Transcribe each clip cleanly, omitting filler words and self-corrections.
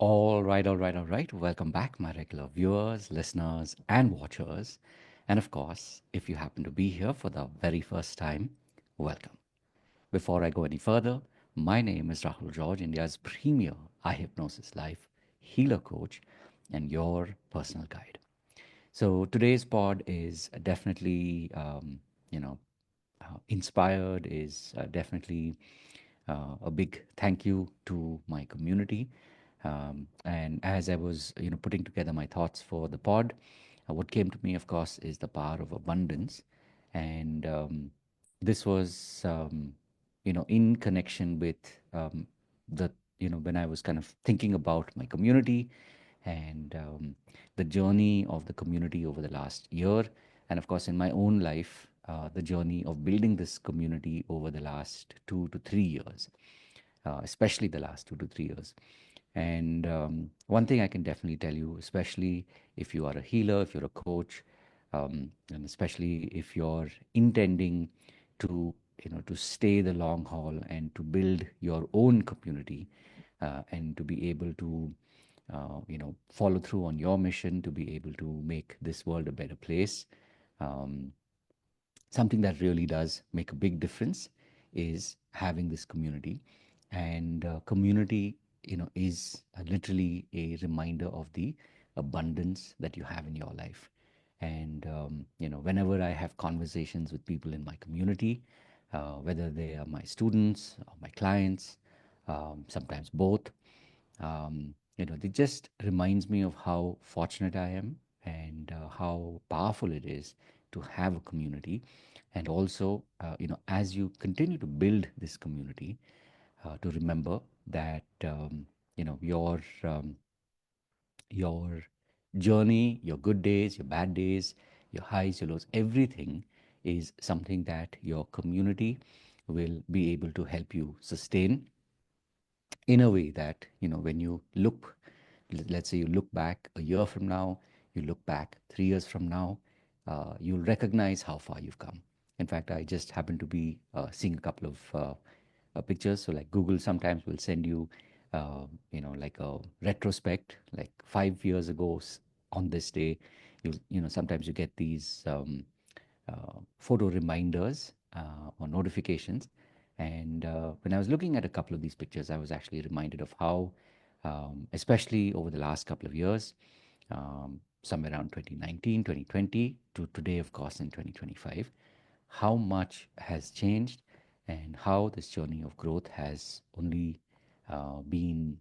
All right, all right, all right. Welcome back, my regular viewers, listeners, and watchers. And of course, if you happen to be here for the very first time, welcome. Before I go any further, my name is Rahul George, India's premier eye hypnosis life healer coach and your personal guide. So today's pod is definitely, inspired, is definitely a big thank you to my community. And as I was, putting together my thoughts for the pod, what came to me, of course, is the power of abundance, and this was, in connection with the, when I was kind of thinking about my community and the journey of the community over the last year, and of course, in my own life, the journey of building this community over the last 2 to 3 years, especially the last 2 to 3 years. And one thing I can definitely tell you, especially if you are a healer, if you're a coach, and especially if you're intending to, to stay the long haul and to build your own community, and to be able to, follow through on your mission, to be able to make this world a better place. Um, Something that really does make a big difference is having this community, and community, is literally a reminder of the abundance that you have in your life. And whenever I have conversations with people in my community, whether they are my students or my clients, sometimes both, it just reminds me of how fortunate I am, and how powerful it is to have a community. And also, as you continue to build this community, to remember that, your journey, your good days, your bad days, your highs, your lows, everything is something that your community will be able to help you sustain, in a way that, when you look, let's say you look back a year from now, you look back 3 years from now, you'll recognize how far you've come. In fact, I just happened to be seeing a couple of pictures. So like Google sometimes will send you, like a retrospect, like 5 years ago, on this day. Sometimes you get these photo reminders, or notifications. And when I was looking at a couple of these pictures, I was actually reminded of how, especially over the last couple of years, somewhere around 2019, 2020 to today, of course, in 2025, how much has changed, and how this journey of growth has only been,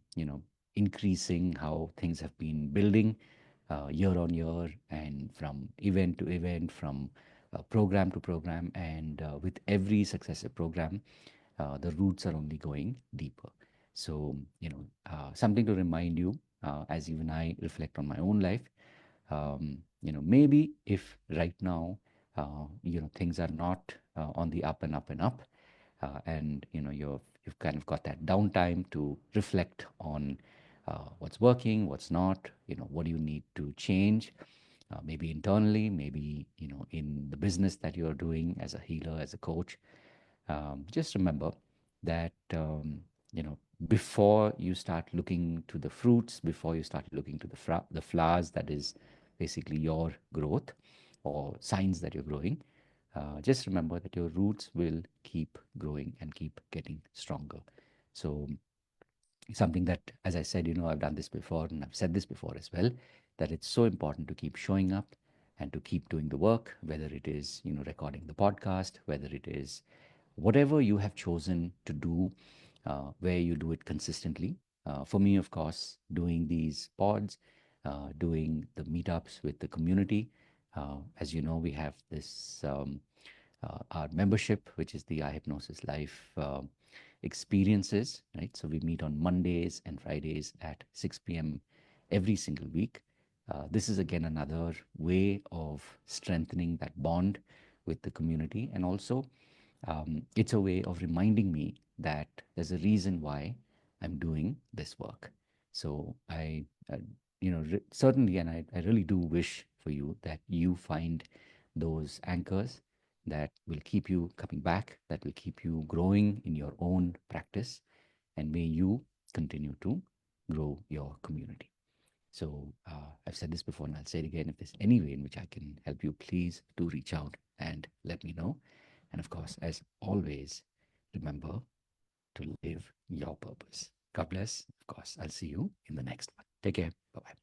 increasing, how things have been building year on year, and from event to event, from program to program, and with every successive program, the roots are only going deeper. So, something to remind you, as even I reflect on my own life. Maybe if right now, things are not on the up and up and up, and you've kind of got that downtime to reflect on what's working, what's not, what do you need to change, maybe internally, maybe in the business that you're doing as a healer, as a coach. Just remember that, before you start looking to the fruits, before you start looking to the flowers, that is basically your growth or signs that you're growing. Just remember that your roots will keep growing and keep getting stronger. So, something that, as I said, I've done this before, and I've said this before as well, that it's so important to keep showing up and to keep doing the work, whether it is, recording the podcast, whether it is whatever you have chosen to do, where you do it consistently. For me, of course, doing these pods, doing the meetups with the community. As you know, we have this, our membership, which is the iHypnosis Life experiences, right? So we meet on Mondays and Fridays at 6 p.m. every single week. This is again another way of strengthening that bond with the community. And also, it's a way of reminding me that there's a reason why I'm doing this work. So certainly, and I really do wish for you that you find those anchors that will keep you coming back, that will keep you growing in your own practice, and may you continue to grow your community. So I've said this before and I'll say it again. If there's any way in which I can help you, please do reach out and let me know. And of course, as always, remember to live your purpose. God bless. Of course, I'll see you in the next one. Take care. Bye bye.